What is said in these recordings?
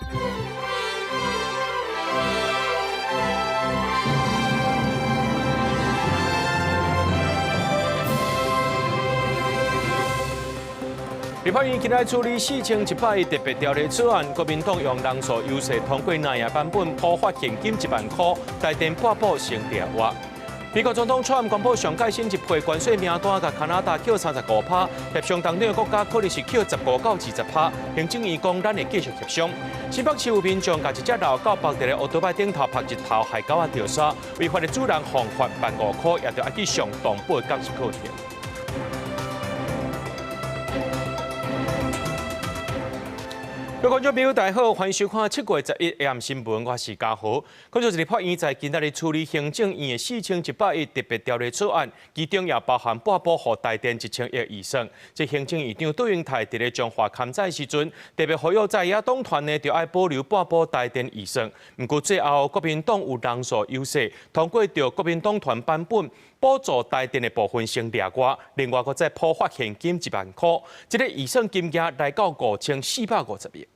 立法院今日处理4100亿特别条例草案，国民党用人数优势通过那样版本，普发现金1万块，台电拨补成例外。美国总统川普公布上届新一批关税名单，甲加拿大扣35%，协商当中的国家可能是扣15%到20%。行政院讲，咱会继续协商。新北市有民众甲一只老狗绑在奥多巴顶头拍一头，害狗仔跳沙，违法的主人罚款15000块，也着要去上东北监视课庭。各位观众朋友，大家好，欢迎收看7月11日 AM 新闻，我是嘉豪。看到立法院在今日处理行政院的4100亿特别条例草案，其中也包含拨补予台电1000亿预算。这行政院长杜永泰伫咧彰化勘载时阵，特别呼吁在野党团呢，就要保留拨补台电预算。不过最后国民党有人数优势，通过着国民党团版本。补助台电的部分成例外，另外，再普发现金1万块，这个预算金额来到5450亿。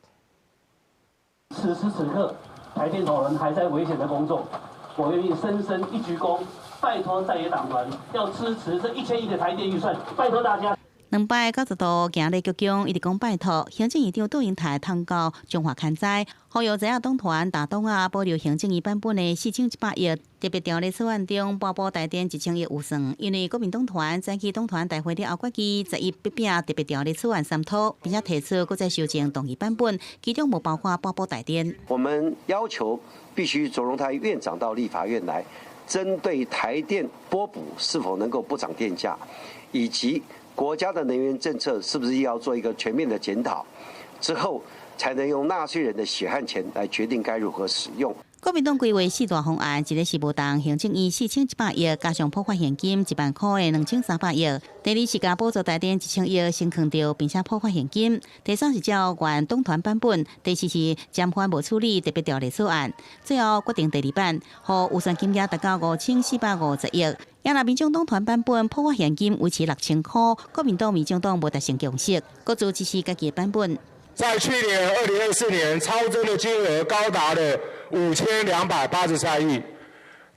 此时此刻，台电同仁还在危险的工作，我愿意深深一鞠躬，拜托在野党团要支持这1000亿的台电预算，拜托大家。290度行立局中一直讲拜托，行政院长杜永泰通告彰化勘载，呼吁在野党团大党保留行政院版本的4100亿特别条例草案中拨补台电1000亿预算，因为国民党团早期党团大会的后决议11必拼特别条例草案3读，并且提出再修正动议版本，其中无包括拨补台电。我们要求必须左荣泰院长到立法院来，针对台电拨补是否能够不涨电价，以及国家的能源政策是不是要做一个全面的检讨，之后才能用纳税人的血汗钱来决定该如何使用。国民党规划4大方案，一个是无动行政院4100亿，加上普发现金1万块的2300亿；第二是加补助台电1000亿，先扛掉并且普发现金；第三是照原党团版本；第四是暂缓无处理特别条例草案；最后决定第2版，予预算金额达到5450亿。也若民众党团版本普发现金维持6000块，国民党、民众党无达成共识，各自支持家己的版本。在去年2024年，超增的金额高达了5283亿。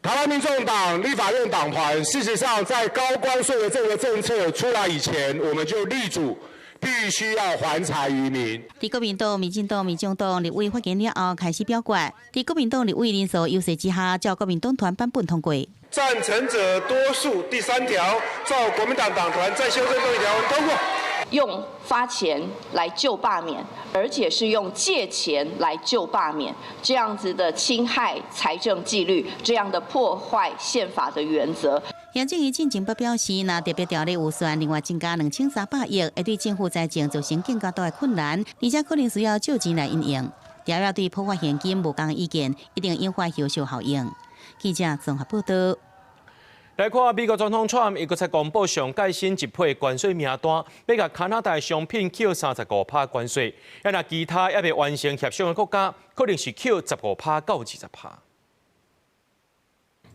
台湾民众党立法院党团，事实上在高关税的这个政策出来以前，我们就立主必须要还财于民。在国民党、民进党、民众党立委发言了后，开始表决。在国民党立委人数优势之下，照国民党团版本通过。赞成者多数，第3条，照国民党党团再修正动议条文通过。用发钱来救罢免，而且是用借钱来救罢免，这样子的侵害财政纪律，这样的破坏宪法的原则。行政院进前不表示，若特别条例预算另外增加2300亿，会对政府财政造成更加大的困难，而且可能需要借钱来运用。调查对普发现金无同意见，一定引发后续效应。记者综合报道。来看美国总统川普，伊才公布上届新一批关税名单，要甲加拿大商品扣35%关税，也若其他还未完成协商的国家，可能是扣15%到20%。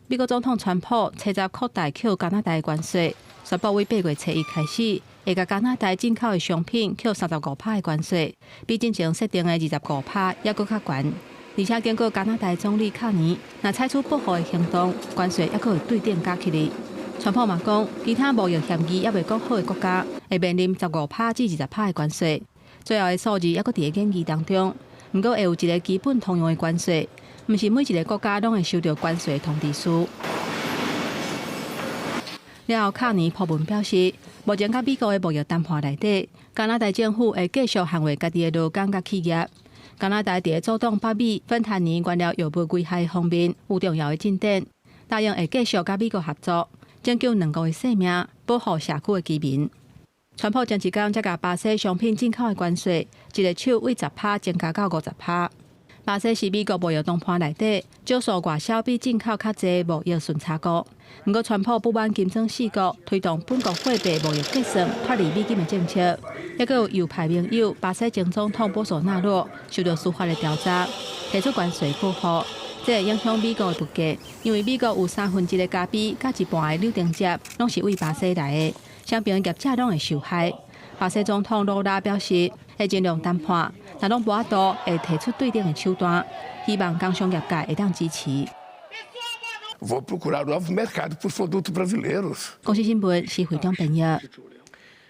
美国总统川普车闸扩大扣加拿大的关税，宣布为8月初1开始，会甲加拿大进口的商品扣35%的关税，比之前设定的25%也搁较悬。而且经过加拿大总理卡尼若采取报复的行动，关税还可会对等加起来。川普嘛讲，其他贸易协议还未讲好的国家会面临15%至20%的关税。最后的数字还搁伫研议当中，不过会有一个基本通用的关税，不是每一个国家拢会收到关税通知书。了后，卡尼普文表示，目前甲美国的贸易谈判内底，加拿大政府会继续捍卫家己的劳工甲企业。加拿大伫阻挡北美芬太尼原料药物危害方面有重要的进展，答应会继续甲美国合作，拯救2个性命，保护社区的居民。川普前一天才甲巴西商品进口的关税，一个手为10%增加到50%。巴西是美国贸易谈判内底少数外销比进口较侪贸易顺差国。不过，川普不满金砖4国推动本国货币贸易结算脱离美金的政策，还有右派盟友巴西前总统波索纳罗受到司法的调查，提出关税报复，这会影响美国的物价，因为美国有1/3的咖啡甲一半的柳丁汁拢是为巴西来的，商品业者拢会受害。巴西总统卢拉表示，会尽量谈判，但拢无法度会提出对等的手段，希望工商业界会当支持。 Vou procurar novo mercado para os produtos brasileiros。公司新闻是会长朋友。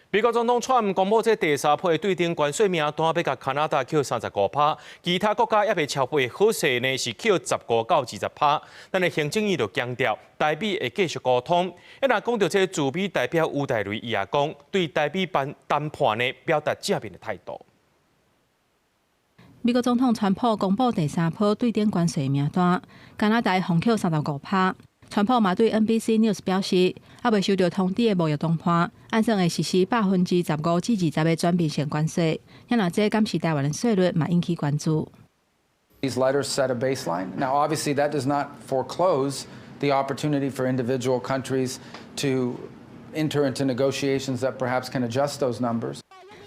美国总统川公布这第三批对顶关税名单，要甲加拿大扣35%，其他国家也未超过好势呢，是扣15%到20%。咱的行政院就强调，台美会继续沟通。若讲到这驻美代表吴岱瑞伊也讲，对台美谈判呢表达正面的态度。 美国总统川普公布第三波对顶关税名单，加拿大封扣35%。川普嘛对 NBC News 表示，还未收到通知的贸易谈判，按算会实施15%至20%的转变性关税。因若这敢是台湾的税率嘛引起关注。 These letters set a baseline. Now, obviously, that does not foreclose the opportunity for individual countries to enter into negotiations that perhaps can adjust those numbers.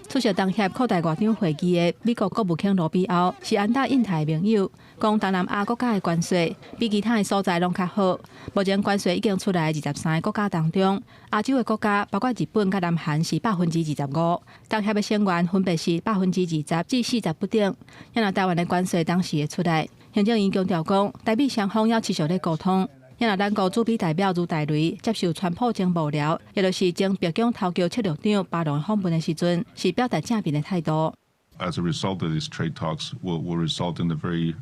出席当协扩大外长会议的美国国务卿罗比奥是安大印太的盟友，讲东南亚国家的关税比其他的所在拢较好。目前关税已经出来23个国家当中，亚洲的国家包括日本甲南韩是25%，当协的成员分别是20%至40%不等。因若台湾的关税当时会出来，行政院强调讲，台美双方要持续咧沟通。 因若咱国驻美代表吴岱瑞接受川普前幕僚，也就是前白宫头桥策略长巴隆访问的時陣，是表達正面的態度。As a result of these trade talks, will result in a very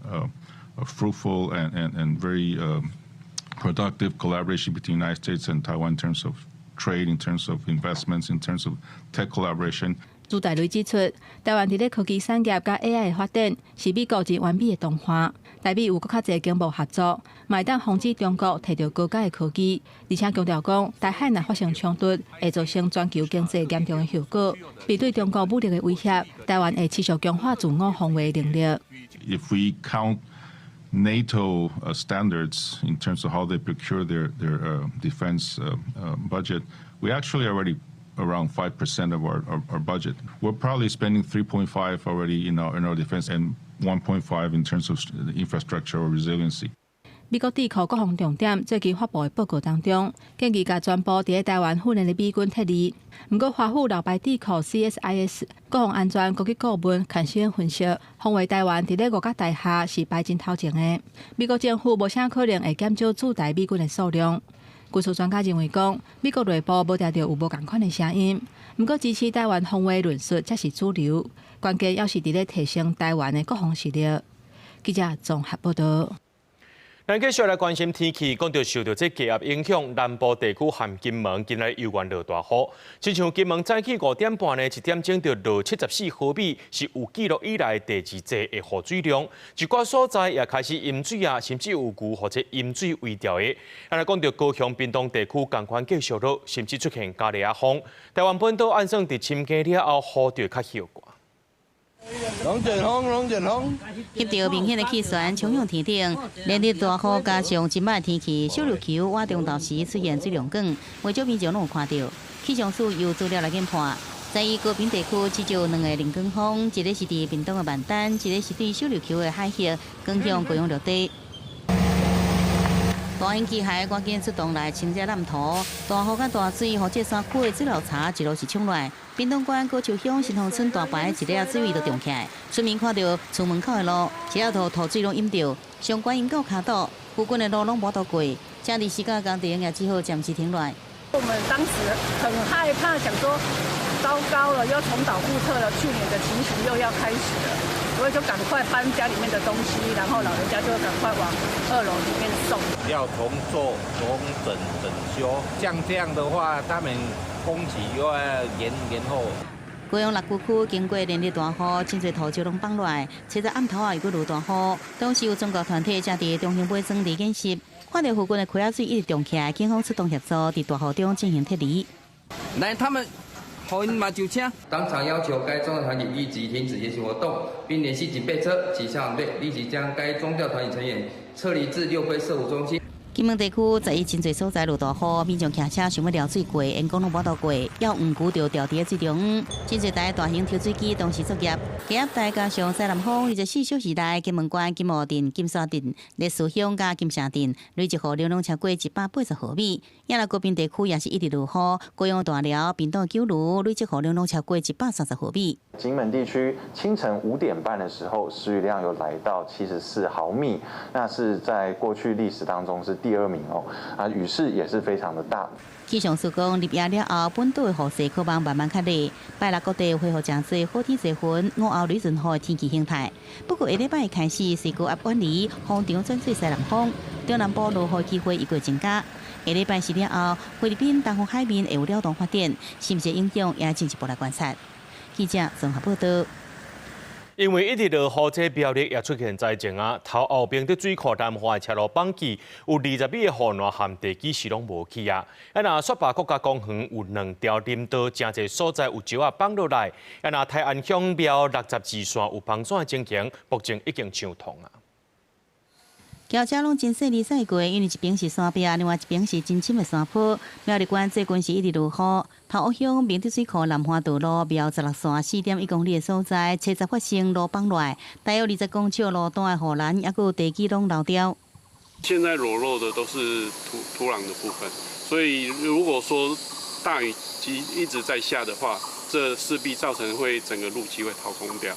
fruitful and very productive collaboration between the United States and Taiwan in terms of trade, in terms of investments, in terms of tech collaboration. 吴岱瑞指出，台湾伫咧科技产业甲 AI 的發展是美國真完美的同伴，台美有更較濟經貿合作，嘛會當防止中國摕到高價的科技，而且強調講，台海若發生衝突，會造成全球經濟嚴重的後果。面對中國武力的威脅，台灣會持續強化自我防衛能力。If we count NATO standards in terms of how they procure their defense budget, we actually already around 5% of our budget. We're probably spending 3.5 already in our defense and 1.5 in terms of infrastructure or resiliency. 美國智庫國防重點最近發布的報告當中，建議甲全部佇咧台灣訓練的美軍撤離。不過，華府老牌智庫 CSIS 國防安全高級顧問肯先分析，防衛台灣佇咧五角大廈是擺真頭前的。美國政府無啥可能會減少駐台美軍的數量。軍事專家認為講，美國內部無定着有無共款的聲音，不過支持台灣防衛論述才是主流。關鍵要是佇咧提升台灣的國防實力。記者綜合報道。咱繼續來關心天氣，講到受到這低壓影響，南部地區含金門今日又原落大雨。親像金門早起5點半呢，1點鐘就落74毫米，是有記錄以來第二濟的雨水量。一寡所在也開始淹水啊，甚至有牛或者淹水圍調的。咱來講到高雄、屏東地區同款繼續落，甚至出現加利亞風。台灣本島按算佇深更了後，雨就較hiệu果。龍捲風。翕到明顯的氣旋衝向天頂，連日大雨加上今擺天氣，小琉球活動到時出現水量廣，未少民眾攏有看到。氣象署由資料來研判，在高屏地區至少2個冷光風，一個是佇屏東的萬丹，一個是對小琉球的海峽，更向高雄落地。大型機械趕緊出動來清潔濫塗，大雨甲大水，互這山區的水流差一路是衝來。屏東縣高樹鄉新豐村大排一個水位就漲起來，村民看到厝門口的路，一條土水攏淹着，相關因到卡島，附近的路攏無渡過，這裡時間工地也只好暫時停來。我們當時很害怕，想說糟糕了，又重蹈覆轍了，去年的情形又要開始了。所以就趕快搬家裡面的東西，然後老人家就趕快往2樓裡面送。要重做、重整修，像這樣的話，他們工期又要延後。高雄6區經過連日大雨，真濟土石攏放落來，隨着暗頭啊又佫落大雨，當時有中國團體正佇中興尾莊地演習，看到附近的溪仔水一直漲起來，警方出動協助，佇大雨中進行撤離。來，他們。當場要求該宗教團體立即停止演習活動，並聯繫警備車及消防隊立即將該宗教團體成員撤離至6會社福中心。金门地区在伊真侪所在落大雨，民众骑车想要撩水过，因讲拢无到过，要黄牛就掉伫水中。真侪台大型抽水机同时作业，加入台加上西南风24小时内，金门县、金茂镇、金沙镇、烈士乡甲金城镇累积雨量超过180毫米。也来高屏地区也是一直落雨，高雄大寮、屏东九如累积雨量超过130毫米。金门地区清晨5点半的时候，时雨量有来到74毫米，那是在过去历史当中是第2名哦。雨势也是非常的大。气象署讲，入夜了后，本岛的雨势可望慢慢较弱。拜六各地恢复真侪好天侪云，午后雷阵雨的天气形态。不过下礼拜开始，西高压远离，风场转做西南风，中南部落雨机会一过增加。下礼拜4了后，菲律宾东方海面会有扰动发展，是不是影响也进一步来观察。记者综合报道。因为一直落雨，这标力也出现灾情啊。头后边伫水库南化的车路绑起，有20米的雨浪含地基是拢无去啊。那雪霸国家公园有2条林道，真侪所在有石啊放落来。那泰安乡庙62线有崩山的情形，目前已经畅通啊。轿车拢真细腻细过，因为一边是山壁，另外一边是真深的山坡。苗栗县最近是一直落雨，头屋乡明德水库南华道路苗16线4.1公里的所在，车站发生路崩落，大约20公尺路段的护栏，也有地基拢漏掉。现在裸露的都是土壤的部分，所以如果说大雨一直在下的话，这势必造成会整个路基会掏空掉，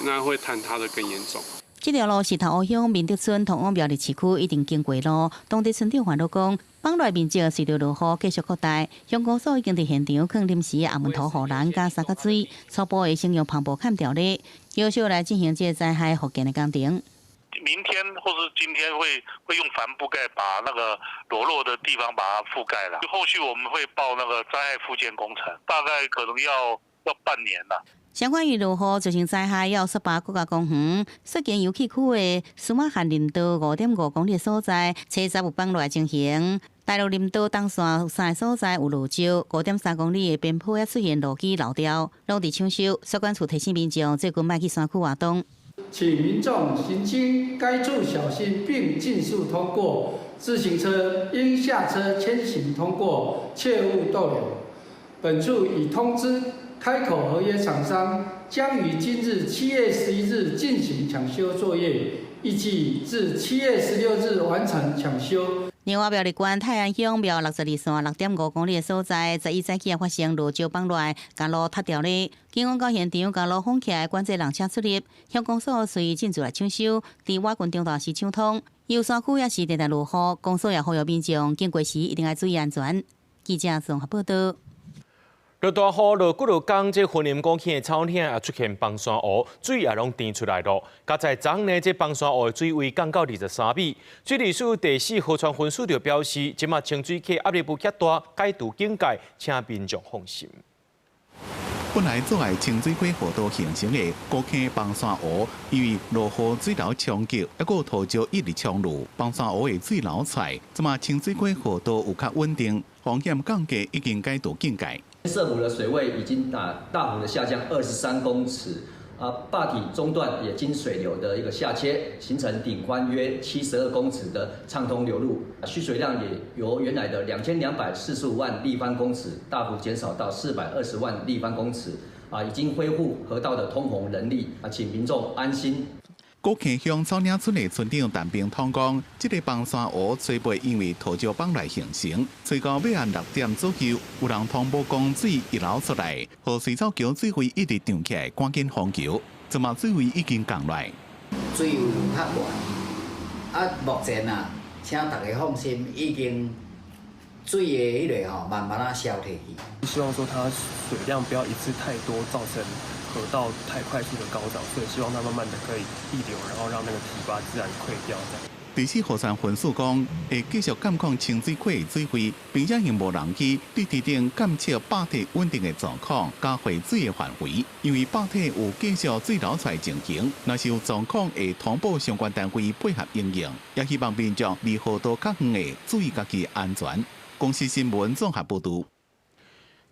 那会坍塌的更严重。这条路是头屋乡明德村通往苗栗市区一定经过路，当地村长反映讲，崩落面积随着落雨继续扩大，乡公所已经伫现场放临时的红门头护栏加3角水，初步会先用帆布砍掉咧，要求来进行这灾害复建的工程。明天或是今天会用帆布盖把那个裸露的地方把它覆盖了，后续我们会报那个灾害复建工程，大概可能要半年了。相关于落雨造成灾害，要18国家公园、涉建油气区的苏马汉林道5.5公里的所在，车站有崩落的情形。大陆林道东线有3个所在有路石，5.3公里的边坡也出现路基漏掉，拢伫抢修。所管处提醒民众，最近莫去山区活动。请民众行经该处小心，并尽速通过。自行车应下车牵行通过，切勿逗留。本处已通知开口合约厂商，将于今日7月11日进行抢修作业，预计至7月16日完成抢修。另外，苗栗县泰安乡苗62线6.5公里的所在，11早起发生路石崩落，将路塌掉咧。警方到现场将路封起来，管制人车出入。乡公所随进驻来抢修，伫瓦群中大时抢通。有山区也是常常落雨，公所也呼吁民众经过时一定要注意安全。记者综合报道。落大雨，落几落工，这云林高县的草岭也出现崩山湖，水也拢填出来了。加在昨呢，这崩山湖的水位降到23米。水利署第4河川分署就表示，即马清水溪压力不较大，解除警戒，请民众放心。本来阻碍清水溪河道形成的高坑崩山湖，因为落雨水流冲击，还有土石一直冲入，崩山湖的水流出来，即马清水溪河道有较稳定，风险降低，已经解除警戒。涉湖的水位已经大幅的下降23公尺，坝体中段也经水流的一个下切，形成顶宽约72公尺的畅通流路，蓄水量也由原来的2245万立方公尺大幅减少到420万立方公尺，已经恢复河道的通洪能力，请民众安心。高坑乡草岭村的村长陈炳通讲，这个崩山湖最尾因为土石崩来形成，最高要按6点左右，有人通报讲水一流出来，河水草桥水位一直涨起来，赶紧封桥，即马水位已经降来。水有较乱，目前请大家放心，已经水的迄个慢慢消退去。希望说它水量不要一次太多，造成河道太快速的高涨，所以希望它慢慢的可以溢流，然后让那个堤坝自然溃掉。第4河川分署讲，会继续监控清水溪的水位，并且用无人机对地定监测坝体稳定的状况，加回水的范围。因为坝体有继续水流出来情形，若是有状况会通报相关单位配合应用，也希望民众离河道较远的注意家己安全。公司新闻综合报道。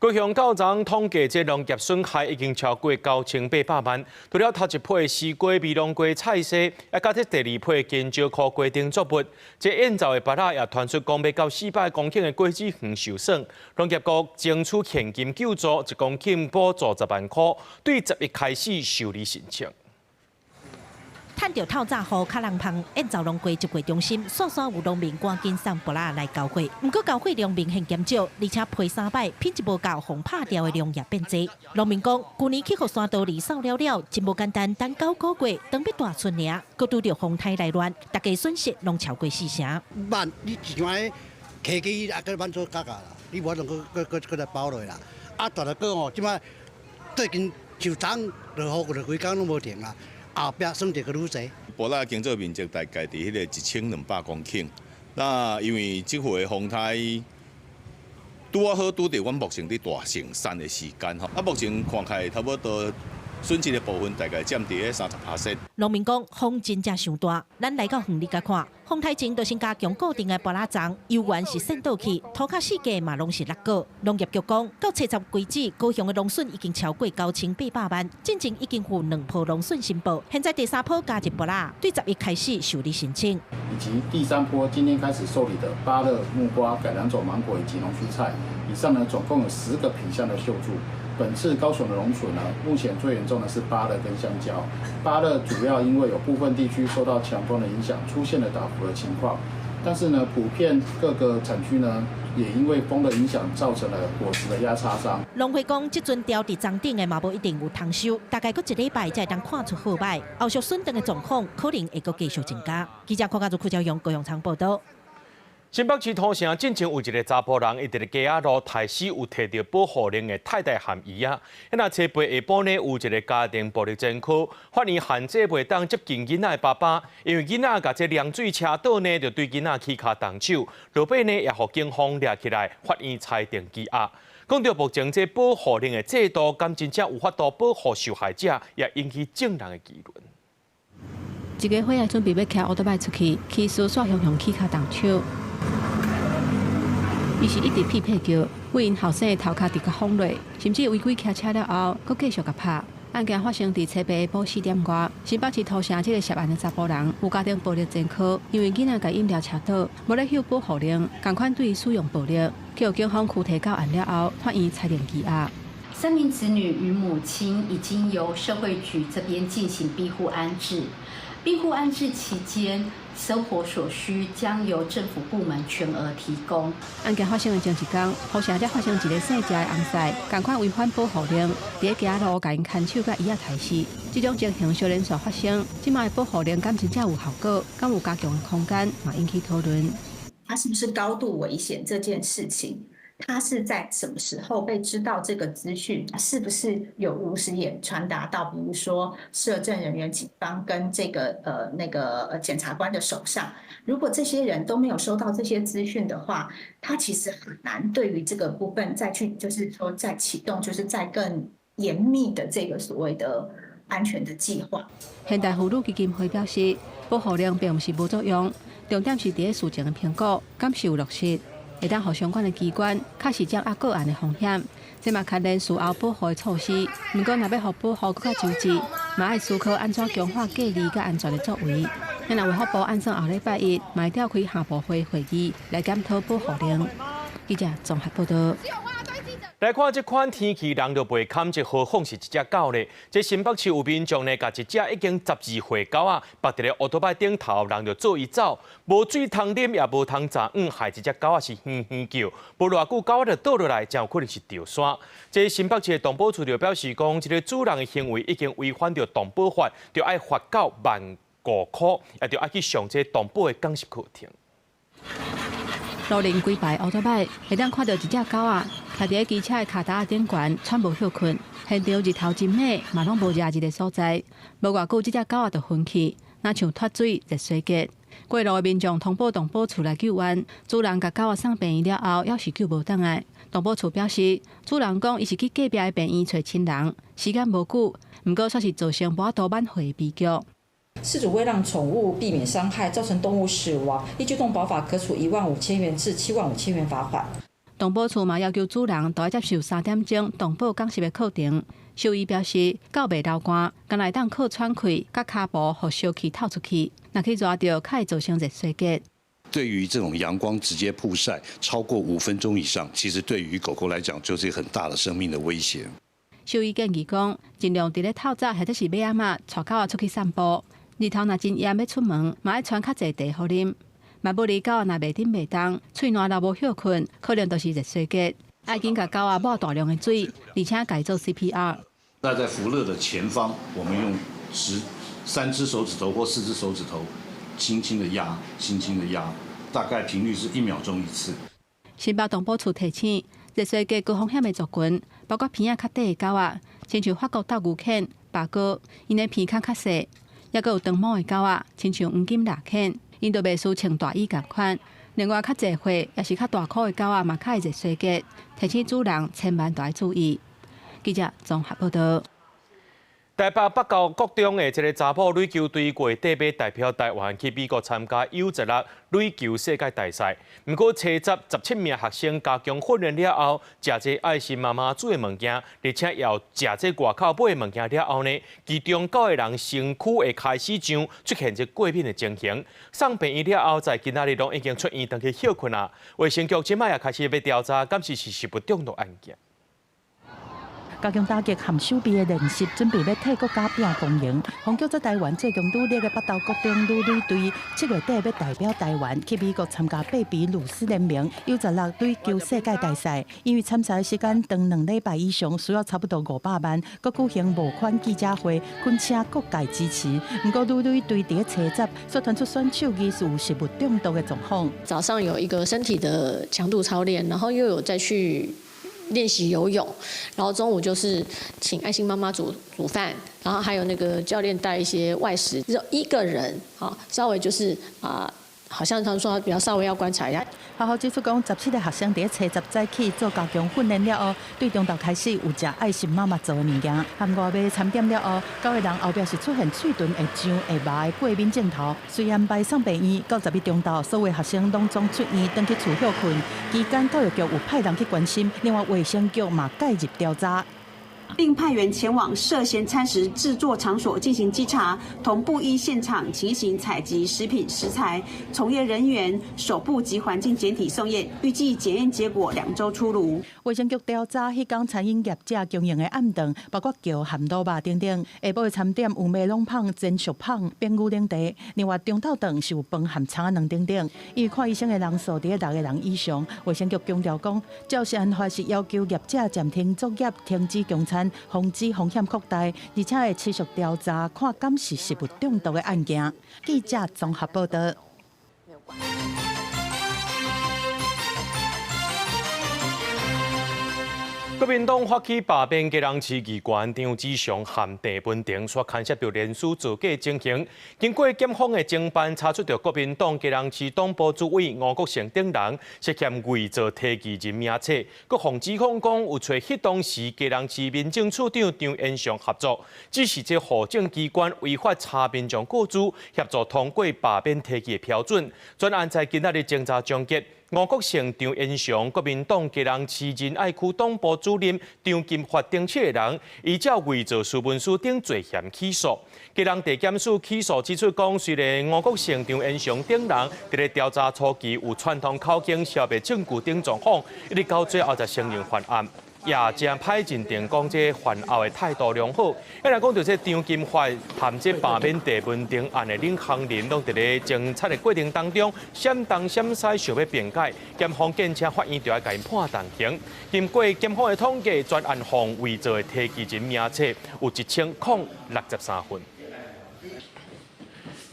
高雄到昨统计，这农业损害已经超过9800万。除了头一批西瓜、美浓瓜、菜苋，也加上第二批金蕉苦瓜等作物。这演奏的巴拉也传出讲要到400公顷的果子园受损。农业局争取现金救助，1公顷补助10万块，对10月开始受理申请。 趁着透早雨，较人芳演奏农季集会中心，线有农民赶紧送布拉来交货。不过交货量明显减少，而且批3摆，品质无够，风拍掉的量也变多。农民讲，去年去互山道里扫了，真无简单，等9个月，当要大出尔，佮拄着风台来乱，大家损失拢超过4成。万你一样客机啊，佮万做价啦，你无能佮来包落啦。啊，大个个吼，即摆最近就涨落雨，就规工拢无停啊。 后壁算一个愈侪。布拉耕作面积大概伫迄个1200公顷。那因为即回风台拄好拄着阮目前伫大盛产的时间吼，啊目前看起来差不多损失的部分大概占伫个30%。农民讲风真正伤大，咱来到园里甲看，风台前就先加强固定的布拉桩，油源是渗透去，土卡四界嘛拢是落果。农业局讲，到7月为止，高雄的农损已经超过9800万，进前已经有2波农损申报，现在第3波加入布拉，对10月开始受理申请。以及第3波今天开始受理的芭乐、木瓜、改良种芒果以及农蔬菜，以上呢总共有10个品项的秀助。 本次高雄的农损呢，目前最严重的是芭乐跟香蕉。芭乐主要因为有部分地区受到强风的影响，出现了倒伏的情况。但是呢，普遍各个产区呢，也因为风的影响，造成了果实的压差伤。农会讲，这阵调伫装顶的嘛无一定有通收，大概搁1礼拜才当看出好歹。后续损等的状况可能会搁继续增加。记者柯家族邱朝阳高雄场报道。 新北市土城进前有一个查甫人，伊伫咧街仔路抬死有摕到保护令的太太含伊啊。那车背下晡呢有一个家庭暴力前科，法院限制袂当接近囡仔的爸爸，因为囡仔甲这凉水车倒呢，就对囡仔起骹动手，落尾呢也互警方抓起来，法院裁定羁押。讲到目前这保护令的制度，敢真正有法度保护受害者，也引起众人的议论。一个伙仔准备要骑奥多摆出去，去苏煞向起骹动手。 伊是一直匹配叫，为因后生的头壳直甲放落，甚至违规骑车了后，佫继续甲拍。案件发生伫车北下晡4点外，新北市土城这个涉案的查甫人有家庭暴力前科，因为囡仔甲饮料车倒，无咧享保护令，同款对伊使用暴力，叫警方拘提到案了后，法院裁定羁押。 3名子女与母亲已经由社会局这边进行庇护安置。庇护安置期间，生活所需将由政府部门全额提供。案件发生的前一天，土城才发生一个姓谢的翁婿，同款违反保护令，伫街路甲因牵手甲伊抬死。这种情形小连续发生，即卖保护令敢真正有效果，敢有加强的空间，嘛引起讨论。它是不是高度危险这件事情？ 他是在什么时候被知道这个资讯？是不是有如实也传达到，比如说社政人员、警方跟这个检察官的手上？如果这些人都没有收到这些资讯的话，他其实很难对于这个部分再去，就是说再启动，就是再更严密的这个所谓的安全的计划。现代妇女基金会表示，保护令并不是无作用，重点是伫事情的评估，敢是有落实。 会当互相关的机关确实掌握个案的风险，这嘛确认事后保护的措施。不过，若要互保护更加周至，嘛爱思考安怎强化隔离甲安全的作为。咱若卫福部按算后礼拜1，嘛会召开下部会议来检讨保护令。记者综合报道。 来看这款天气，人就袂堪，这何况是一只狗呢？这新北市有民众呢，甲一只已经12岁狗啊，绑伫咧奥多摆顶头，人就做伊走，无水通啉，也无通食，害一只狗啊是哼哼叫，无偌久狗啊就倒落来，才有可能是掉山。这新北市的动保处就表示讲，这个主人的行为已经违反着动保法，就爱罚狗15000块，也就爱去上这动保的讲习课程。 路邻几排奥多摆，会当看到一只狗啊，徛伫机车的脚踏顶悬，喘无休困。现场日头真猛，嘛拢无热热的所在。无偌久，这只狗啊就昏去，若像脱水、热衰竭。过路的民众通报动保处来救援，主人甲狗啊送病院了后，要是救无倒来。动保处表示，主人讲伊是去隔壁的病院找亲人，时间无久，不过却是造成无多挽回的悲剧。 饲主为让宠物避免伤害，造成动物死亡，依据动保法可处15000元至75000元罚款。动保处嘛要求主人都要接受3点钟动保讲习的课程。兽医表示，狗袂流汗，敢来当靠喘气，甲骹部互烧气透出去，若去抓到，较会造成热衰竭。对于这种阳光直接曝晒超过5分钟以上，其实对于狗狗来讲就是很大的生命的威胁。兽医建议讲，尽量伫咧透早或者是尾仔带狗仔出去散步。日头若真炎要出门，嘛爱穿较济茶互啉。万不离狗若袂顶袂动，喙烂又无休困，可能都是热衰竭。爱紧甲狗仔抹大量的水，而且改做 CPR。那在扶乐的前方，我们用3只手指头或4只手指头，轻轻的压，轻轻的压，大概频率是1秒钟1次。新北动保处提醒，热衰竭高风险的族群，包括鼻仔较短的狗仔，亲像法国斗牛犬、白鸽，因的鼻孔较细；也佫有长毛的狗仔，亲像黄金腊犬，因就袂输穿大衣共款。另外，较济岁也是较大块的狗仔嘛，较会热衰竭，提醒主人千万要注意。记者综合报道。台北北高国中的一个查甫垒球队月底要代表台湾去美国参加 U16垒球世界大赛。不过，车17名学生加强训练了后，食这爱心妈妈煮的物件，而且要食这外口买的物件了后呢，其中9个人身躯会开始上出现这过敏的情形。送病院了后，在今仔日拢已经出院，回去休困啊。卫生局即摆也开始要调查，敢是食物中毒案件。加强打击含手臂的练习，准备要替国家拼公赢。红球在台湾最强努力的北投国中女垒队，7月底要代表台湾去美国参加贝比鲁斯联盟 U16垒球世界大赛。因为参赛时间长2礼拜以上，需要差不多500万，佮举行募款记者会，恳请各界支持。不过女垒队伫车站所传出选手疑似有食物中毒的状况。早上有一个身体的强度操练，然后又有再去练习游泳，然后中午就是请爱心妈妈煮饭，然后还有那个教练带一些外食，只有1个人，稍微就是好像他们说比较稍微要观察一下。学校指出讲，17个学生伫初10早起做加强训练了后，对中昼开始有食爱心妈妈做的物件，含外卖餐点了后，9个人后壁是出现喙唇会痒、会麻的过敏症头。虽然排送病院，到11中昼，所有学生拢总出院，回去厝休困。期间教育局有派人去关心，另外卫生局嘛介入调查。并派员前往涉嫌餐食制作场所进行稽查，同步依现场情形采集食品食材，从业人员手部及环境检体送验，预计检验结果2周出炉。卫生局调查迄天餐饮业者经营的暗顿，包括叫咸卤肉等等。下晡的餐点有麦龙棒、煎熟棒、冰牛奶茶，另外中昼顿是有饭含肠仔卵等等。因为看医生的人数伫6个人以上，卫生局强调讲，照实案发是要求业者暂停作业、停止供餐。防止风险扩大，而且会持续调查，看敢是食物中毒的案件。记者综合报道。国民党发起罢免基隆市议员张志祥和郑文婷所牵涉到连署造假情形，经过检方的侦办，查出到国民党基隆市党部主委吴国成等人涉嫌伪造提议人名册，各方指控讲有找迄当时基隆市民政处长张延祥合作，只是这户政机关违法查民众个资，协助通过罢免提议的标准。专案在今仔日侦查终结。吴国成、张延祥，国民党基隆市仁爱区党部主任张金发等7个人，依照伪造私文书等罪嫌起诉。基隆地检署起诉指出讲，虽然吴国成、张延祥等人伫咧调查初期有串通口径、消灭证据等状况，一直到最后才承认犯案。也正歹认定讲这犯后的态度良好。一来讲到这张金发含这罢免郑文婷案的领航人，拢伫咧侦查的过程当中，闪东闪西想要辩解，检方建请法院就要甲因判重刑。经过检方的统计，专案方伪造的提议人名册有1063份。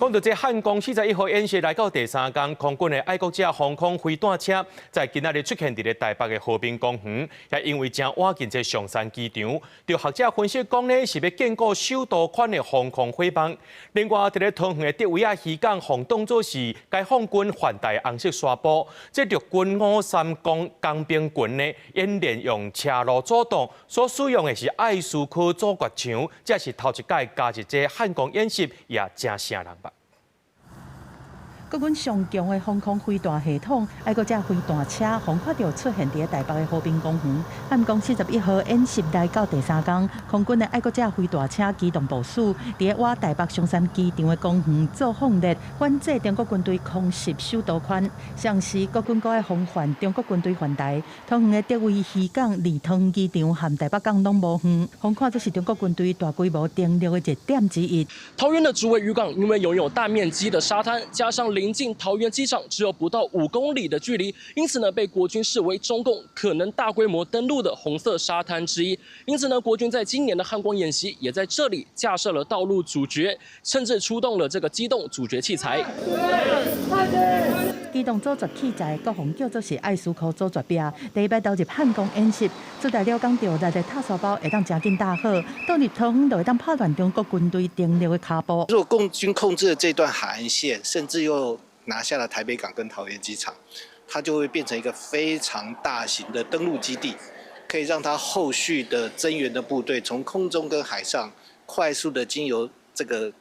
讲到这汉光41号演习来到第3天，空军的爱国者航空飞弹车在今仔日出现伫咧台北的和平公园，也因为正晚近这上山机场，就学者分析讲呢，是要建构首都款的防空火棒。另外，伫咧桃园的德维亚渔港，防当作是解放军换代红色纱布。这陆军53工兵群呢，演练用车路阻挡，所使用的是爱斯科阻决枪，这是头一届加入这汉光演习，也真吓人吧。国军上强的防空飞弹系统，还搁只飞弹车，防看到出现伫台北的和平公园。汉光41号演习来到第3天，空军的爱国只飞弹车机动部署，伫我台北松山机场的公园做放列，反制中国军队空袭首都圈。上时国军搁爱防范中国军队反台，桃园的德威渔港、立汤机场和台北港拢无远，防看这是中国军队大规模登陆的热点之一。桃园的竹围渔港因为拥有大面积的沙滩，加上临近桃园机场，只有不到5公里的距离，因此呢，被国军视为中共可能大规模登陆的红色沙滩之一。因此呢，国军在今年的汉光演习也在这里架设了道路阻绝，甚至出动了这个机动阻绝器材。机动阻绝器材，国防叫做是爱斯科阻绝兵。第一摆投入汉光演习，做代了讲到内底塔沙包会当真紧打好，到入桃园就会当拍断中国军队登陆的脚步。如果共军控制了这段海岸线，甚至又拿下了台北港跟桃园机场，它就会变成一个非常大型的登陆基地，可以让它后续的增援的部队从空中跟海上快速的经由这个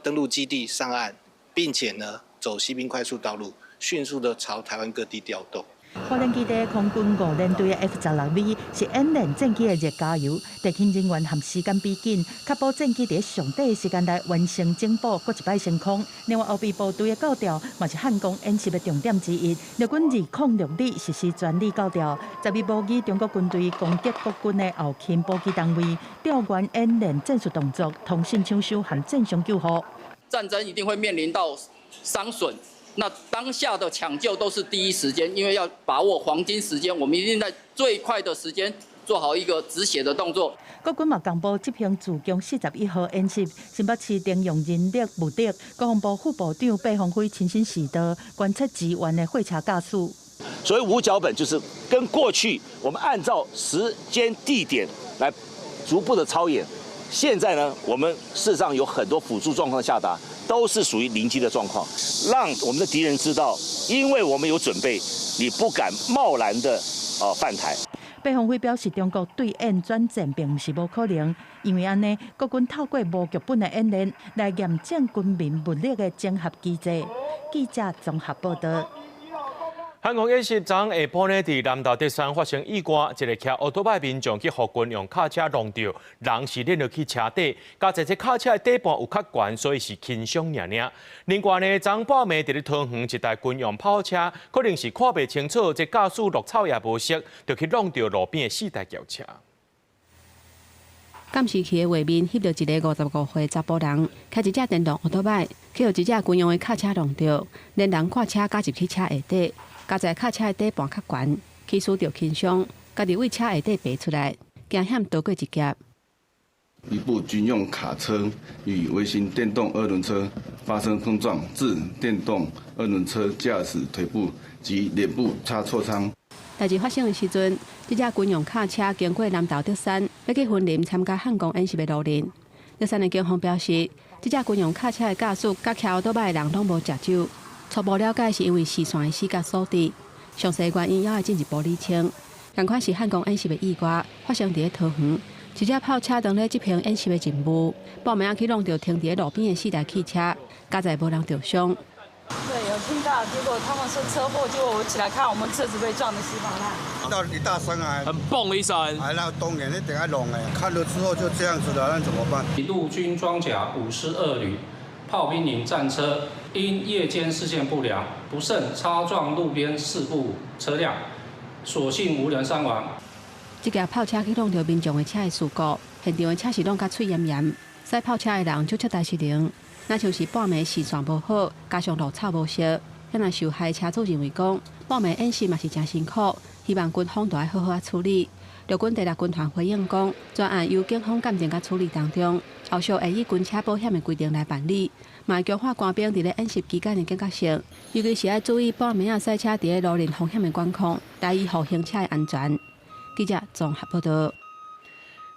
登陆基地上岸，并且呢走西滨快速道路，迅速的朝台湾各地调动。花莲基地空军5联队的 F-16V 是演练战机的热加油，地勤人员和时间比紧，确保战机在上短的时间内完成整补，搁一摆升空。另外，后备部队的教调嘛是汉光演习的重点之一。日军206旅实施全力教调，12模拟中国军队攻击国军的后勤补给单位，调员演练战术动作、通信抢修和正常救护。战争一定会面临到伤损。那当下的抢救都是第一时间，因为要把握黄金时间，我们一定在最快的时间做好一个止血的动作。国军嘛公布执行自强41号演习，新北市动用人力物力，国防部副部长白鸿辉亲身视导，观测支援的货车驾驶。所谓无脚本，就是跟过去我们按照时间地点来逐步的操演。现在呢，我们事实上有很多辅助状况下达，都是属于临机的状况，让我们的敌人知道，因为我们有准备，你不敢贸然的犯台。白鸿辉表示，中国对演转战并不是无可能，因为安尼，国军透过无剧本的演练来验证军民物力的整合机制。记者综合报道。汉光演习昨下晡呢，伫南投德山发生意外，一个骑奥多摆民众去互军用卡车弄到，人是拎落去车底，加在这卡车的底盘有较悬，所以是轻伤尔尔。另外呢，昨晡暝伫咧桃园一台军用跑车，可能是看袂清楚，这驾驶落草也无识，就去弄到路边的4台轿车。监视器的画面翕到一个55岁查甫人，开一只电动奥多摆，去互一只军用的卡车弄到，连人看车加入去车下底。加在卡车的底盘较悬，起诉着轻伤，家己为车下底爬出来，惊险逃过一劫。一部军用卡车与微型电动2轮车发生碰撞，致电动2轮车驾驶腿部及脸部擦挫伤。代志发生的时阵，这只军用卡车经过南投德山，要去云林参加汉光演习的路人。德山的警方表示，这只军用卡车的驾驶甲骑奥多摆的人拢无食酒。初步了解是因为视线的死角锁定，详细原因还要进一步厘清。同款是汉光演习的意外，发生伫桃园，一只炮车当咧执行演习的任务，报名去弄到停伫路边的4台汽车，加在无人受伤。对，有听到，结果他们说车祸，结果我起来看，我们车子被撞得稀巴烂。到一大声啊，很蹦的一声。哎，那东眼一定要弄哎，看了之后就这样子了，那怎么办？陆军装甲52旅炮兵营战车因夜间视线不良，不慎擦撞路边事故车辆，所幸无人伤亡。这架炮车去弄到民众的车的事故，现场的车是弄甲嘴炎炎，驶炮车的人就出大失灵。那像是半暝视线无好，加上路草无熟，遐若受害车主认为讲，半暝演习嘛是真辛苦，希望军方都要好好处理。陆军第6军团回应讲，专案由警方鉴定甲处理当中，后续会以军车保险的规定来办理，嘛会强化官兵伫咧演习期间的警觉性，尤其是要注意半暝啊赛车伫咧路面风险的管控，来维护行车的安全。记者综合报道。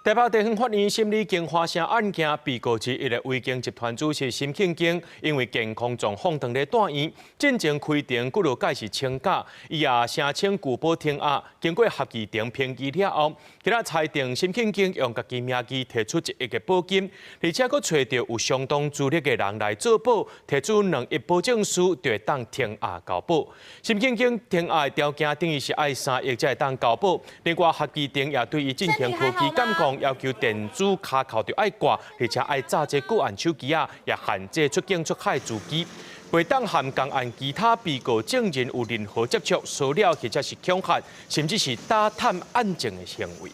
台北地方法院审理经发生案件被告之一的维京集团主席沈庆京，因为健康状况当咧住院，进前开庭骨落解释请假，伊也申请拒保听押，经过合议庭评议了后，今仔裁定沈庆京用家己名义提出1亿个保金，而且佫找到有相当资历的人来做保，提出2亿保证书，就会当听押交保。沈庆京听押的条件等于是爱3亿才会当交保，另外合议庭也对伊进行科技监控。要求电子卡扣着爱挂，而且爱炸这个案手机啊，也限制出境出海资机，袂当含共案其他被告证人有任何接触、骚扰或者是恐吓，甚至是打探案情的行为。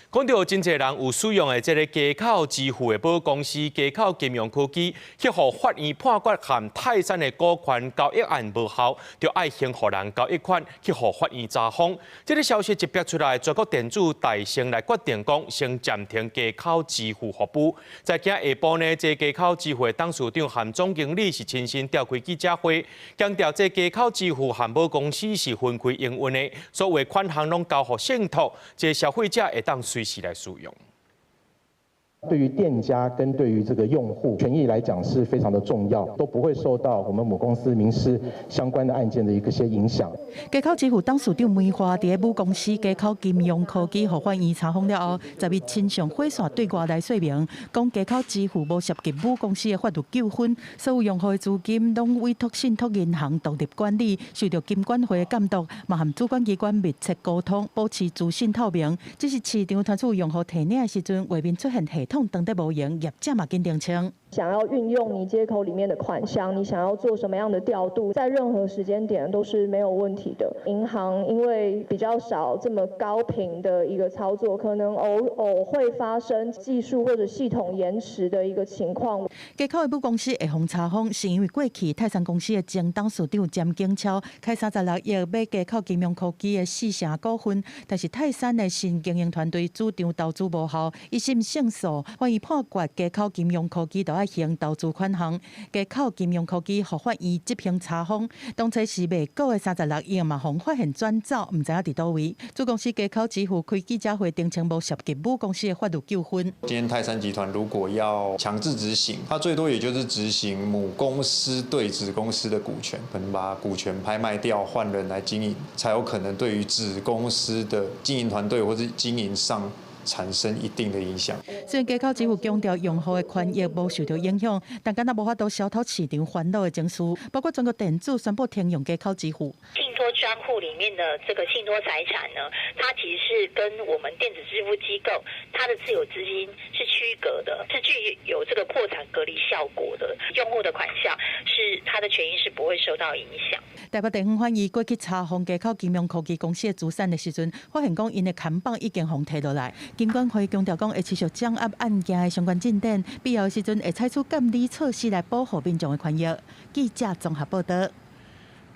讲到真侪人有使用的这个街口支付的保公司街口金融科技，去互法院判决含泰山的股权交易案无效，就爱先互人交易款去互法院查封。这个消息一逼出来，全国电子大城来决定讲先暂停街口支付服务。在今下晡呢，这街口支付的董事长含总经理是亲身召开记者会，强调这街口支付含保公司是分开营运的，所有款项拢交互信托，这消费者会当随时来使用。对于店家跟对于这个用户权益来讲是非常的重要，都不会受到我们母公司民事相关的案件的一些影响。街口支付董事长梅花伫母公司街口金融科技互法院查封了后，10日亲上火线对外来说明，讲街口支付无涉及母公司的法律纠纷，所有用户的资金拢委托信托银行独立管理，受到金管会的监督，嘛含主管机关密切沟通，保持资讯透明。只是市场传出用户提领的时阵，外面出现系统等得无用，业者嘛紧澄清。想要运用你接口里面的款项，你想要做什么样的调度，在任何时间点都是没有问题的。银行因为比较少这么高频的一个操作，可能偶会发生技术或者系统延迟的一个情况。街口的母公司会互查封，是因为过去泰山公司的前董事长詹景超开36亿买街口金融科技的4成股份，但是泰山的新经营团队主张投资无效，一审胜诉，怀疑判决街口金融科技要行投资款项，街口金融科技互法院执行查封，当初是未购的36亿嘛，互发现转走，唔知影伫倒位。主公司街口支付开记者会，澄清无涉及母公司的法律纠纷。今天泰山集团如果要强制执行，它最多也就是执行母公司对子公司的股权，可能把股权拍卖掉，换人来经营，才有可能对于子公司的经营团队或是经营上产生一定的影响。虽然街口支付强调用户的权益无受到影响，但敢若无法度消除市场烦恼的情绪，包括中国电子宣布停用街口支付。信托专户里面的这个信托财产呢，它其实是跟我们电子支付机构它的自有资金是区隔的，是具有这个破产隔离效果的。用户的款项是它的权益是不会受到影响。台北地方法院过去查封街口金融科技公司的资产的时阵，发现讲因的看板已经互摕落来。金管会强调讲会持续掌握案件的相关进展，必要的时阵会采取监理措施来保护民众的权益。记者综合报道。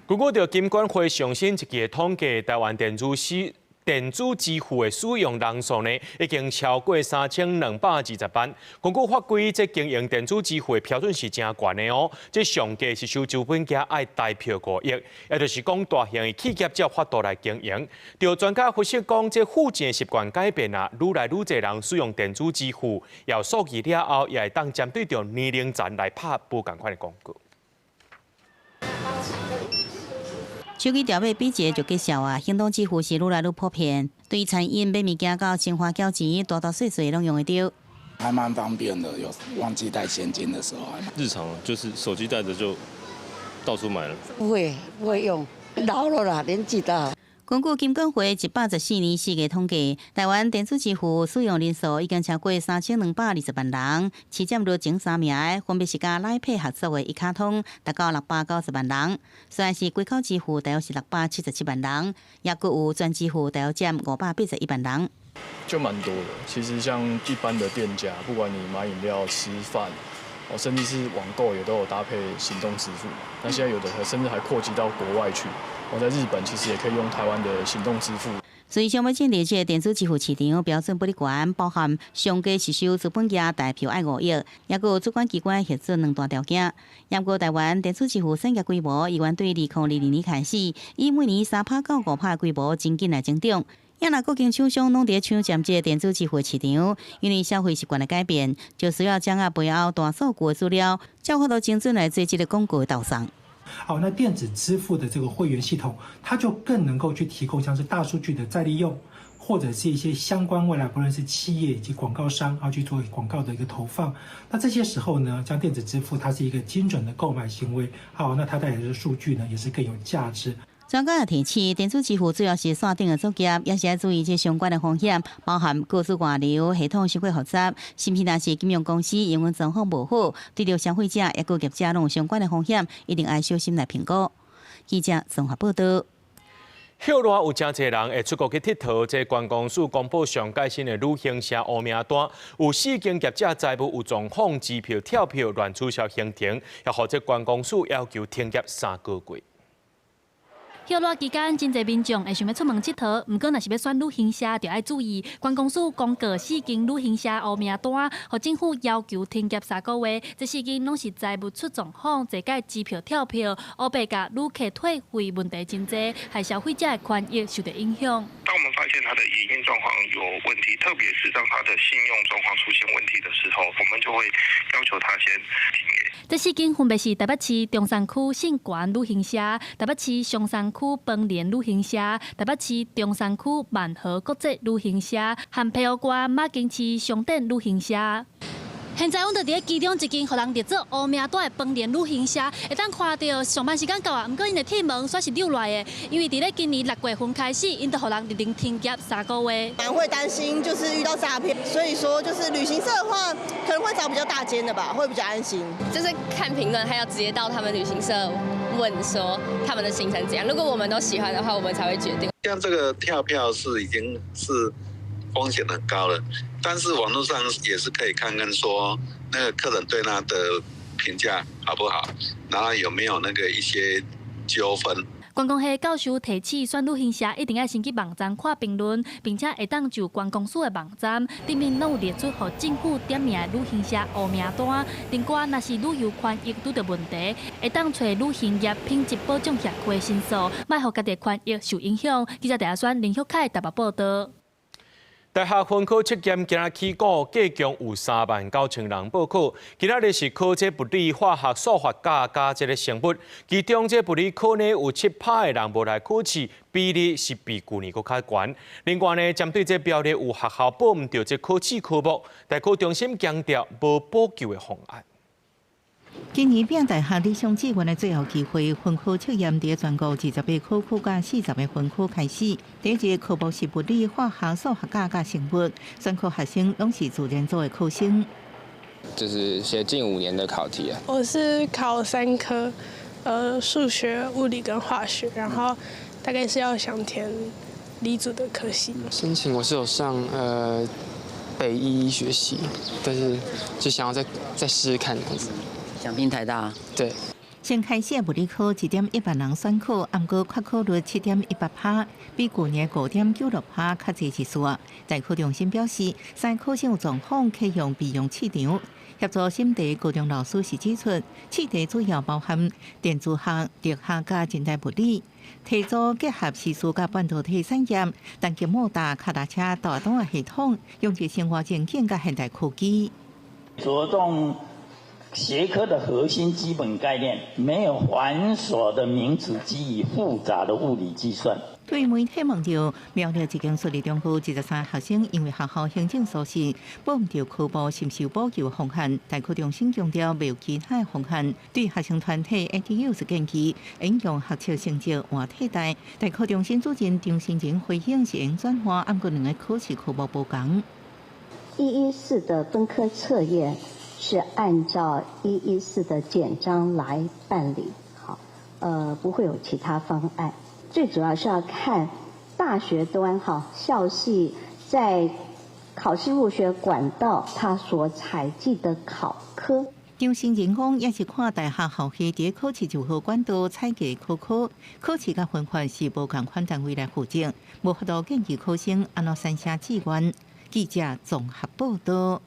根据着金管会上新一期的统计，台湾电子支付的使用人数呢，已经超过3220万。根据法规，这经营电子支付的标准是真悬的哦。这上架是收资本家爱代票5亿，也就是讲大型的企业才有法度来经营。就专家分析讲，这付钱习惯改变啊，愈来愈侪人使用电子支付，要数据了后，也会当针对着年龄层来拍不同款的广告。手机条码比一个就结束啊！行动支付是愈来愈普遍，对餐饮买物件到生活缴钱，大大小小拢用得到。还蛮方便的，有忘记带现金的时候日常就是手机带着就到处买了。不会用，老了啦，年纪大。根据金管会114年4月统计，台湾电子支付使用人数已经超过3220万人，市占率前3名的分别是甲赖配合作的一卡通，达到690万人；虽然是街口支付，大约是677万人，也佫有全支付，大约占581万人。就蛮多的。其实像一般的店家，不管你买饮料、吃饭，甚至是网购也都有搭配行动支付。那现在有的甚至还扩及到国外去。在日本其实也可以用台湾的行动支付。所以，想要建立这电子支付市场标准不离悬，包含上架是收资本家代票爱5亿，也有主管机关核准2大条件。不过，台湾电子支付产业规模，依然对2020年开始，以每年3%到5%的规模真紧来增长。亚那各间厂商拢伫抢占这电子支付市场，因为消费习惯的改变，就需要掌握背后大数据的资料，才有法度精准来做这个广告的导向。好，那电子支付的这个会员系统，它就更能够去提供像是大数据的再利用，或者是一些相关未来不论是企业以及广告商要去做广告的一个投放。那这些时候呢，像电子支付，它是一个精准的购买行为。好，那它带来的数据呢，也是更有价值。专家也提醒，电子支付主要是线顶的作业，也是要注意这相关的风险，包含高速外流、系统太过复杂，甚至若是金融公司营运状况无好，对着消费者也个业者拢有相关的风险，一定要小心来评估。记者综合报道。后来有真侪人会出国去佚佗，这观光署公布上届新的旅行社黑名单，有4间业者财务有状况，机票、跳票乱取消行程，也或者观光署要求停业3个月。休热期间，真侪民众会想要出门佚佗，毋过若是要选旅行社，就要注意。观光署公告4间旅行社黑名单，互政府要求停业3个月。这4间拢是财务出状况，坐解机票跳票，黑白甲旅客退费问题真多，害消费者的权益受到影响。当我们发现他的营运状况有问题，特别是当他的信用状况出现问题的时候，我们就会要求他先停业。这4间分别是台北市中山区信源旅行社、台北市松山区丰联旅行社、台北市中山区万和国际旅行社和澎湖县马公市商店旅行社。现在阮就伫其中一间，互人列做黑名单的丰联旅行社，会当看到上班时间到啊，毋过因的铁门煞是溜来的，因为伫咧今年6月份开始，因就互人勒令停业3个月。蛮会担心就是遇到诈骗，所以说就是旅行社的话，可能会找比较大间的吧，会比较安心。就是看评论，还要直接到他们旅行社问说他们的行程怎样。如果我们都喜欢的话，我们才会决定。像这个跳票是已经是风险很高了，但是网络上也是可以看看说那个客人对他的评价好不好，然后有没有那个一些纠纷。观光系教授提醒，选旅行社一定要先去网站看评论，并且会当就观光署的网站顶面拢有列出互政府点名的旅行社黑名单。另外，若是旅游权益遇到问题，会当找旅行业品质保障协会申诉，莫互家己权益受影响。记者台选林旭凯台北报道。大学分科测验今仔起过，计共有39000人报考。今仔日是考这物理、化学、数学加这个生物，其中这物理科呢有7%的人无来考试，比例是比去年佫较悬。另外呢，针对这标题有学校报唔到这考试科目，大考中心强调无补救的方案。今年变大学理想志愿的最后机会，分科测验伫全国20个科区甲40个分科开始。第一个科目是物理、化学、数学加生物，全科学生拢是自然组的考生。就是写近5年的考题啊。我是考3科，数学、物理跟化学，然后大概是要想填理组的科系。申请我是有上北医学系，但是就想要再试试看这样子。想拼台大。对。先开始物理科1.1万人选考，不过缺考率7.18%，比去年5.96%较侪一数。大考中心表示，3个考生有状况，可用备用试场。协助审题高中老师是指出，试题主要包含电子学、力学加近代物理。题组结合时事甲半导体产业、电机摩打、脚踏车、大动的系统，用于生活情境甲现代科技。着重学科的核心基本概念，没有繁琐的名词及以复杂的物理计算。对媒体问到，苗栗一间私立中学13学生因为学校行政疏失，报唔到科目甚受补救风险，大考中心强调没有其他风险。对学生团体 ATU 是建议应用学测成绩换替代。大考中心主任张新晴回应是用转换，不过2个考试科目不同。114的分科测验是按照114的简章来办理，好，不会有其他方案。最主要是要看大学端校系在考试入学管道它所采集的考科。张新晴讲，也是看大学后期伫考试就好管道采集考科，考试甲分发是无共款单位来负责，无法度建议考生安怎三下志愿。记者综合报道。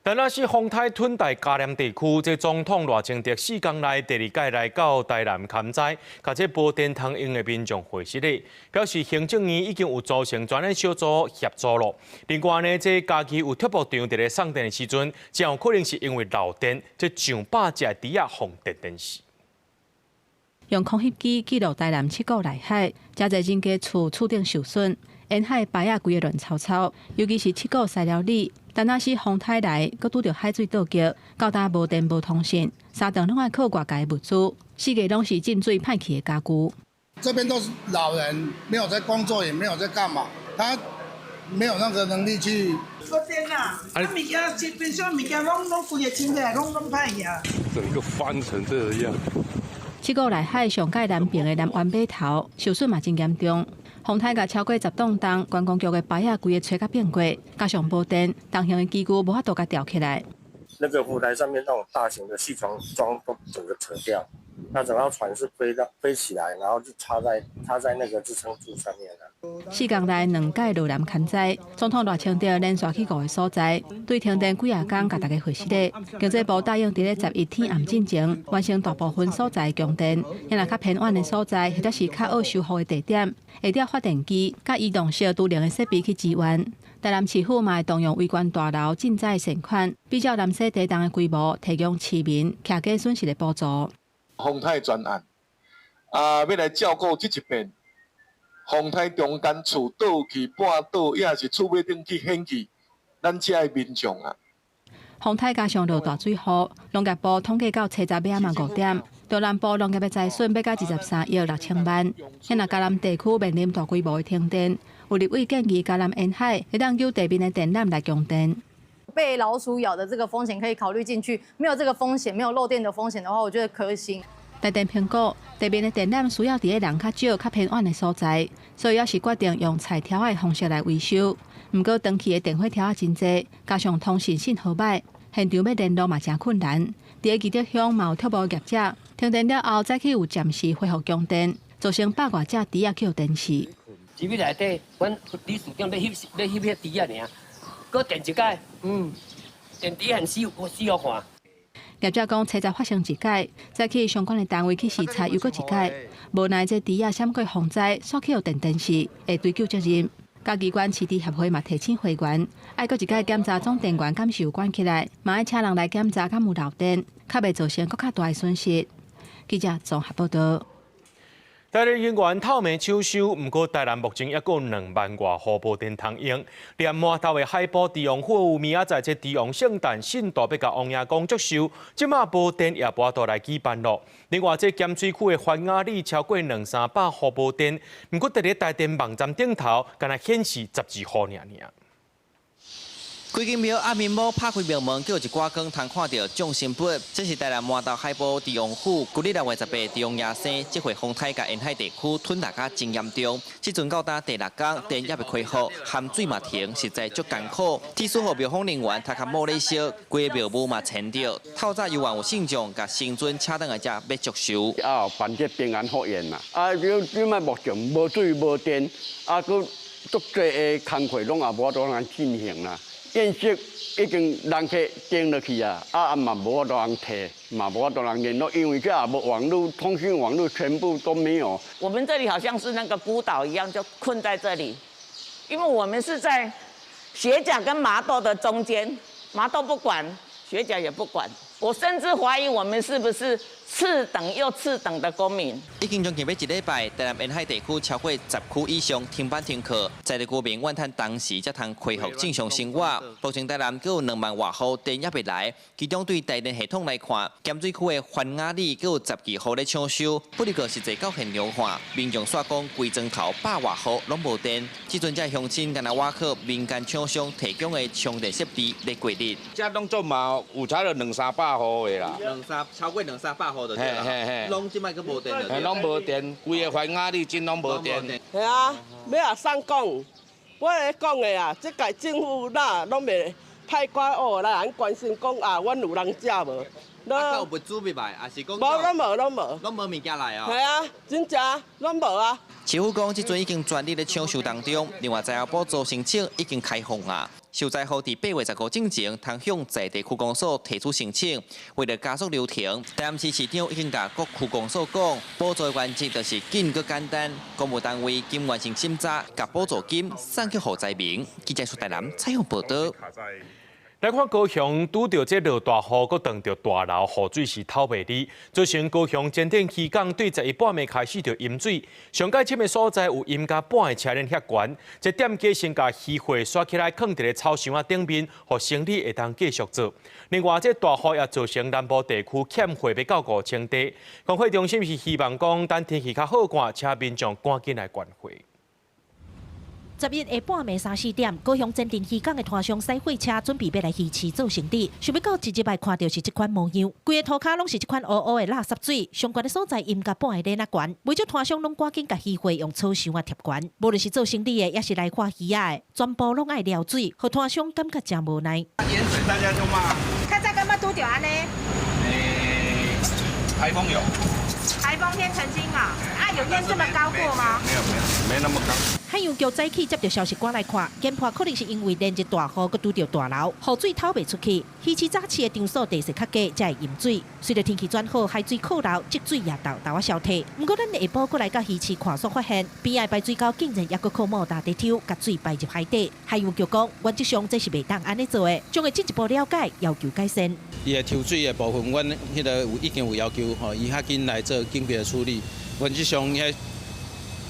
但那是丰台吞台嘉南地区，这总统赖清德4天内第2届来到台南勘灾，甲这无电通用的民众会室里，表示行政院已经有组成专案小组协助了。另外呢，这家己有贴部长伫咧送电的时阵，真有可能是因为漏电，这上百只猪仔放电死。用空翕机记录台南7股内海，真侪人家厝顶受损，沿海白仔规个乱糟糟，尤其是7股西寮里。但那是风台来，佮拄着海水倒击，到达无电无通讯，3顿拢爱靠外界物资，4个拢是进水派去的家具。这边都是老人，没有在工作，也没有在干嘛，他没有那个能力去。无电啦，啊物件，冰箱物件拢规个清起来，拢歹去啊。整个翻成这样。7股内海上界南边的南湾码头受损嘛真严重。风台甲超过10栋重，观光局的牌仔规个吹甲变过，加上无电，东行的机具无法度甲吊起来。那个浮台上面那种大型的细床桩都整个扯掉，那整条船是飞起来，然后就插在那个支撑柱上面了。4天内2届落南勘灾，总统赖清德连续去5个所在，对停电几啊天，甲大家会室里。经济部答应伫咧11天暗进前完成大部分所在供电，也若较偏远的所在，或者是较好修复的地点，会调发电机、甲移动式都灵的设备去支援。台南市府嘛会动用维权大楼赈灾善款，比照南西地动的规模，提供市民客家损失的补助。丰台专案要来照顾这一边。丰台中间厝倒去半倒，也是厝尾顶去掀起，咱遮的民众啊。丰台加上落大水雨，农业部统计到7十尾嘛5点，中南部农业的财损要到23亿6千万。现在嘉南地区面临大规模的停电，有立委建议嘉南沿海会当由地面的电缆来供电。被老鼠咬的这个风险可以考虑进去，没有这个风险，没有漏电的风险的话，我觉得可行。台电评估，地面的电缆需要伫咧人较少、较偏远的所在，所以也是决定用彩条的方式来维修。不过，长期的电火条啊真济，加上通讯信号歹，现场要联络嘛真困难。伫咧基德乡嘛有贴部业者，停电了后再去有暂时恢复供电，造成百外只猪仔去互电死。市面内底，阮理事长咧翕迄猪仔尔，搁电一摆，电猪很死好看。业者讲，车站发生一届，再去相关的单位去视察又搁一届，无奈这猪仔闪过风灾，煞去互电死，会追究责任。甲机关市地协会嘛提醒会员，爱搁一届检查总电源敢是有关起来，嘛爱请人来检查敢有漏电，较袂造成搁较大的损失。记者综合报道。台日人员透明抢修，不过台南目前还有2万外户无电通用。连码头的海埔猪王府明仔载这猪王圣诞信徒要甲王爷公祝寿，即马无电也无法度来举办咯。另外，这咸水区的番雅里超过200-300户无电，不过伫咧台电网站顶头，敢若显示12户尔。规间庙暗暝某拍开庙门，叫一寡光通看到众神佛。这是台南码头海埔猪王府，旧历6月18猪王爷生，这回风台甲沿海地区吞大家真严重。即阵到达第6天，电也未开复，含水嘛停，实在足艰苦。天书号庙方人员他较冇咧烧，规个庙宇嘛沉着。透早犹原有信众甲神尊请等来遮要祝寿。办这平安福愿啦，即摆目前无水无电，佮足济的工课拢也无法度通进行啦。宴席已经人客订落去啊，嘛无法度人摕，嘛无法度人联络，因为这也无网络通讯网络全部都没有。我们这里好像是那个孤岛一样，就困在这里，因为我们是在学甲跟麻豆的中间，麻豆不管，学甲也不管。我甚至怀疑我们是不是次等又次等的公民。已经将近要1礼拜，台南沿海地区超过10区以上停班停课，在地居民怨叹当时才通恢复正常生活。目前台南阁有2万外户电也未来，其中对台电系统来看，咸水区的番雅里阁有12户咧抢修，不离个实际到现场看，民众煞讲规庄头100外户拢无电。即阵才乡亲敢若挖靠民间厂商提供的充电设备来过日。这拢做嘛有差了200-300户的啦，超过200-300户就对啦。拢即摆阁无电了。拢无电，规个番雅里真拢无电。系啊，要啊送讲，我咧讲的啊，即届政府啦，拢袂派官学来人关心讲啊，阮有人食无？啊，有物资袂歹，还是讲？无，拢无，拢无物件来啊？系啊，真正拢无啊。市府讲，即阵已经全力咧抢修当中，另外在后补助申请已经开放啊。受灾户伫8月19日之前，通向在地区公所提出申请。为了加速流程，台南市市长已经甲各区公所讲，补助的原则就是紧佮简单。公务单位经完成审查，甲补助金送去予灾民。记者苏台南采访报道。来看高雄拄到这落大雨，佮撞到大楼，雨水是透袂离，造成高雄前顶期港对11半暝开始就淹水，上界深的所在有淹甲半个车轮遐悬，这店家先甲鱼货刷起来，放伫咧草箱仔顶面，互生理会当继续做。另外，这大雨也造成南部地区欠货要到5000地，工会中心是希望讲，等天气较好看，请民众赶紧来关货。11下半暝3、4点，高雄前镇渔港的拖箱驶货车准备要来鱼市做生理，想要到一入来看到是这款模样，规个涂骹拢是这款乌乌的垃圾水，上悬的所在淹甲半个脸仔悬，每只拖箱拢赶紧甲鱼货用草箱啊贴悬，无论是做生理的，也是来看鱼仔的，全部拢爱撩水，互拖箱感觉真无奈。淹水大家就骂。较早干嘛拄着安尼？台风有。台风天曾经啊，有淹这么高过吗？没那么高。海洋局早起接到消息赶来看，研判可能是因为连日大雨，佮拄到大楼，雨水透袂出去，鱼市早市的场所地势较低，才会淹水。随着天气转好，海水扣留，积水也豆豆啊消退。不过咱下晡过来到鱼市看所发现，边仔排水沟竟然也佮靠毛大地抽，甲水排入海底。海洋局讲，原则上这是袂当安尼做的，将会进一步了解，要求改善。伊的抽水的部分，阮迄个已经有要求吼，伊较紧来做紧迫的处理。原则上，遐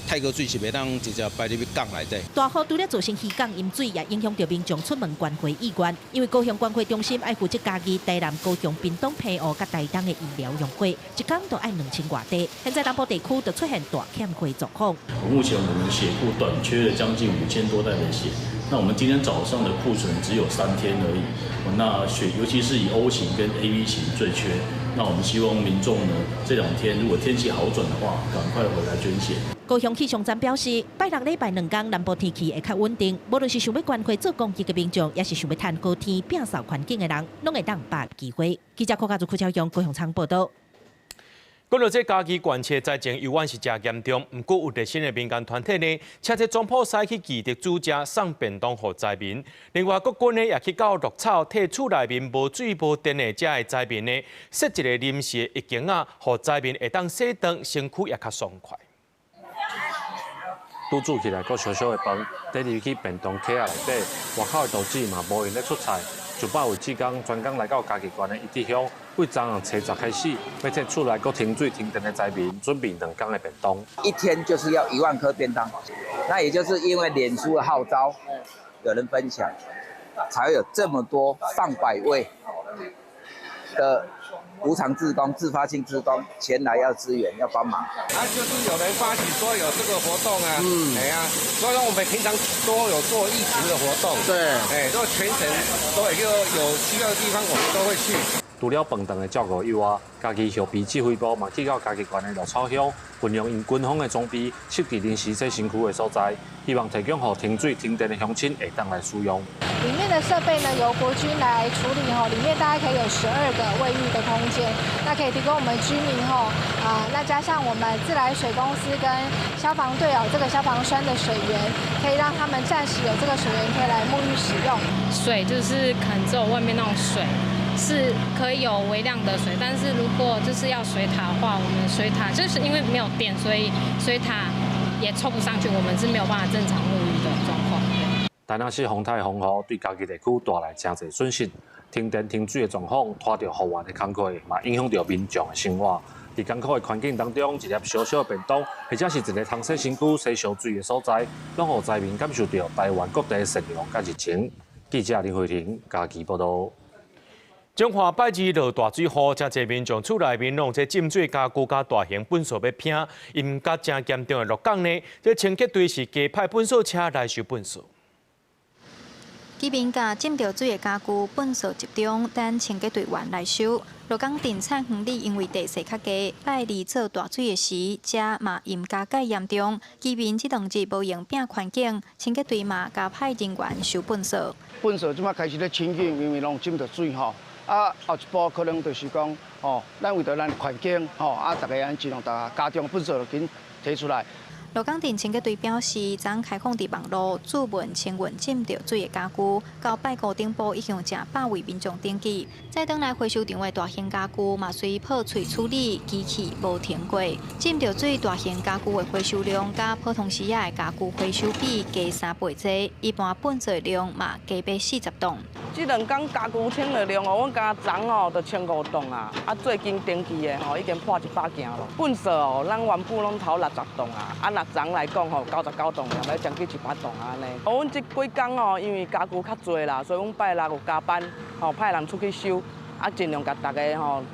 泰国水是袂当直接排入去港内底。大雨除了造成渔港淹水，也影响到民众出门关会意愿。因为高雄关会中心爱负责家己台南、高雄、屏东、澎湖甲台东的饮料用货，一工都爱2000外地。现在南部地区就出现大欠货状况。目前我们血库短缺了将近5000多袋的血。那我们今天早上的库存只有3天而已。那血尤其是以 O 型跟 AB 型最缺。那我们希望民众呢，这2天如果天气好转的话，赶快回来捐血。高雄气象站表示，拜6、礼拜2天南部天气会较稳定，无论是想要关会做公益的民众，也是想要探高天摒扫环境的人，拢会当把握机会。记者柯家族柯超雄高雄场报道。讲到这家己关切灾情，犹原是真严重。不过有热心的民间团体呢，请这总铺师去记得煮食送便当给灾民。另外，国军呢也去到鹿草替厝内面无水无电的这的灾民呢，设一个临时的浴缸啊，让灾民会当洗澡，身躯也较爽快。拄煮起来，搁小小的饭，带入去便当盒内底。外口的同志嘛，无闲咧出菜，就把有志工专工来到嘉义县的一地乡，为昨暗初10开始，要替厝内搁停水停电的灾民准备2天的便当。一天就是要1万颗便当，那也就是因为脸书的号召，有人分享，才会有这么多上百位的无偿志工、自发性志工前来要支援、要帮忙。就是有人发起说有这个活动啊，哎呀，所以说我们平常都有做疫情的活动，对，都全程都有需要的地方我们都会去。除了饭堂的照顾以外，家己后备指挥部嘛去到嘉义县的鹿草乡，运用因军方的装备，设置临时洗身躯的所在，希望提供给停水停电的乡亲会当来使用。里面的设备呢由国军来处理里面大概可以有12个卫浴的空间，那可以提供我们居民那加上我们自来水公司跟消防队这个消防栓的水源，可以让他们暂时有这个水源可以来沐浴使用。水就是可能只有外面那种水。是可以有微量的水，但是如果就是要水塔的话，我们水塔就是因为没有电，所以水塔也抽不上去，我们是没有办法正常沐浴的状况。台南市洪泰洪雨对嘉义地区带来真侪损失，停电停水的状况拖着户外的工课，嘛影响到民众的生活。在艰苦的环境当中，一粒小小的便当，或者是一个通洗身躯、洗烧水的所在，让予灾民感受到台湾各地的善良甲热情。记者林慧婷，嘉义报道。中华拜二落大水雨，真侪民众厝内面拢在浸水家具加大型粪扫要拼，因甲真严重的落港呢，这清洁队是加派粪扫车来收粪扫。居民甲浸着水的家具粪扫集中，等清洁队员来收。落港电产园里因为地势较低，拜二做大水的时，遮嘛因加盖严重。居民这2日无用变环境，清洁队嘛加派人员收粪扫。粪扫即马开始咧清净，因为拢浸着水吼。啊，后一步可能就是讲，咱为着咱环境，大家安尽量家中本色就紧提出来。鹿港镇清洁队表示，昨开放伫网络注文清运浸着水的家具，到拜购顶部已经有100位民众登记。再转来回收场的大型家具，嘛随破碎处理机器无停过。浸着水大型家具的回收量，甲普通时的家具回收比加3倍多，一般本作量嘛加40吨。这2天家具清的量阮家昨就15吨啊，最近登记的已经破100件了。本色咱原本拢头60吨啊，昨来讲99吨，也要将近100吨安尼。阮这几天因为家具较多啦，所以阮拜六有加班，派人出去收。尽量甲大家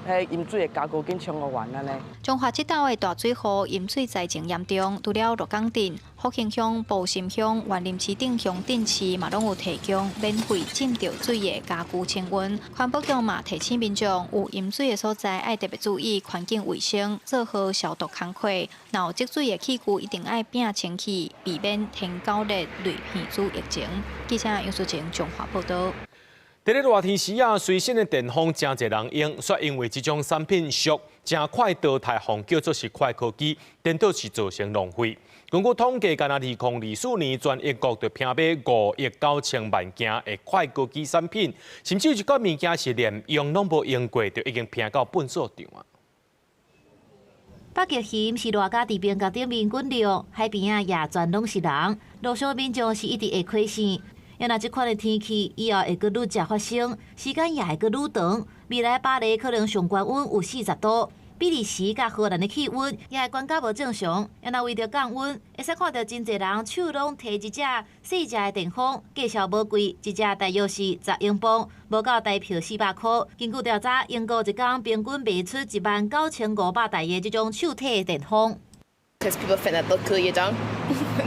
迄饮水的家具紧清理完安尼。中华这岛的大水库饮水灾情严重，除了鹿港镇、福兴乡、埔心乡、员林市等乡镇市嘛，拢有提供免费浸着水的家具清运。环保局嘛提醒民众有饮水的所在，爱特别注意环境卫生，做好消毒工作。若有积水的器具，一定爱摒清气，避免天高热累鼻子疫情。记者杨淑晴中华报道。在咧热天时啊，随身的电风真侪人用，却因为这种产品俗、真快淘汰，红叫做是快科技，颠倒是造成浪费。根据统计，干那2024年全英国就拼买5亿9千万件的快科技产品，甚至有一个物件是连用拢无用过，就已经拼到粪扫场啊！北极熊是热甲伫冰角顶面滚流，海边啊也全拢是人，路上民众是一直会亏损。要若这款的天气以后会阁愈食发生，时间也会阁愈长。未来巴黎可能上高温有40度，比利时甲荷兰的气温也会悬到无正常。要若为着降温，会使看到真侪人手拢提一只细只的电风，价销无贵，一只大约是10英镑，无到台票400块。根据调查，英国一天平均卖出19500台的这种手提的电风。Because people think that look cool, you don't.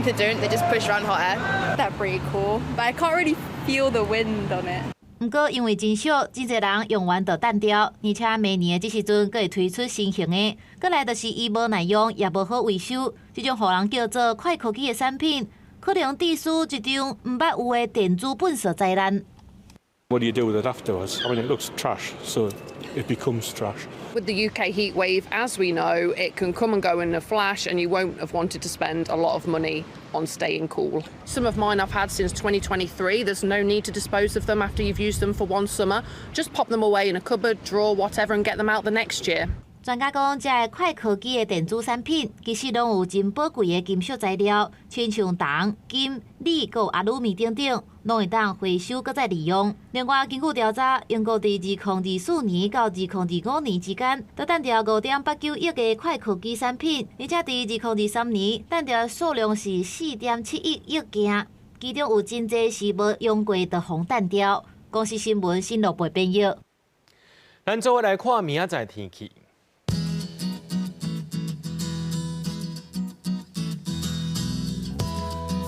They don't. They just push around hot air. That's pretty cool, but I can't really feel the wind on it. 不过因为真少，真侪人用完就淡掉，而且明年这时阵佫会推出新型的，佫来就是伊无耐用，也无好维修，这种互人叫做快科技的产品，可能致使一场毋捌有的电子粪扫灾难。What do you do with it afterwards? I mean, it looks trash, so it becomes trash. With the UK heat wave, as we know, it can come and go in a flash, and you won't have wanted to spend a lot of money on staying cool. Some of mine I've had since 2023. There's no need to dispose of them after you've used them for one summer. Just pop them away in a cupboard, drawer, whatever, and get them out the next year. 专家讲，这个快科技的电子产品，其实拢有真宝贵的金属材料，亲像铜、金、锂、有阿鲁米等等，拢会当回收搁再利用。另外，根据调查，英国伫2024年到2025年之间，都赚到5.89亿的快科技产品，而且伫2023年赚到数量是4.71亿件，其中有真侪是无用过的红弹掉。公司新闻新乐培编译。咱做伙来看明仔载天气。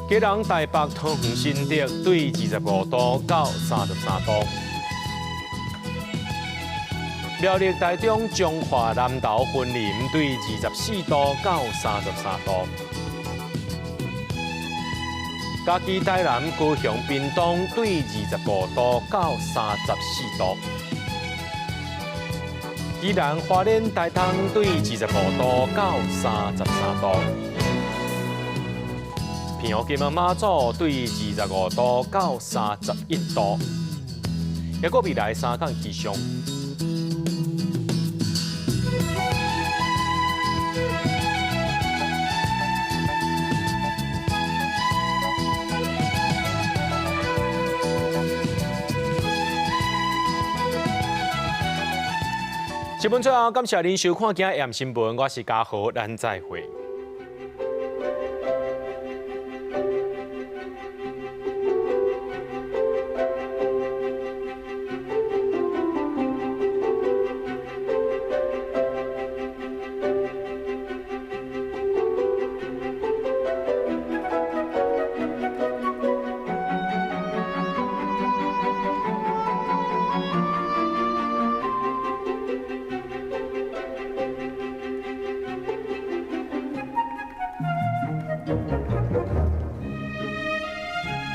基隆、台北、桃园、新竹对25度到33度；苗栗、台中、彰化、南投、云林对24度到33度；嘉义、台南、高雄、屏东对25度到34度；宜兰、花莲、台东对25度到33度。平湖、金门、马祖对25度到31度，还佫未来3天气象。新闻最后，感谢您收看今日新闻，我是嘉豪，咱再会。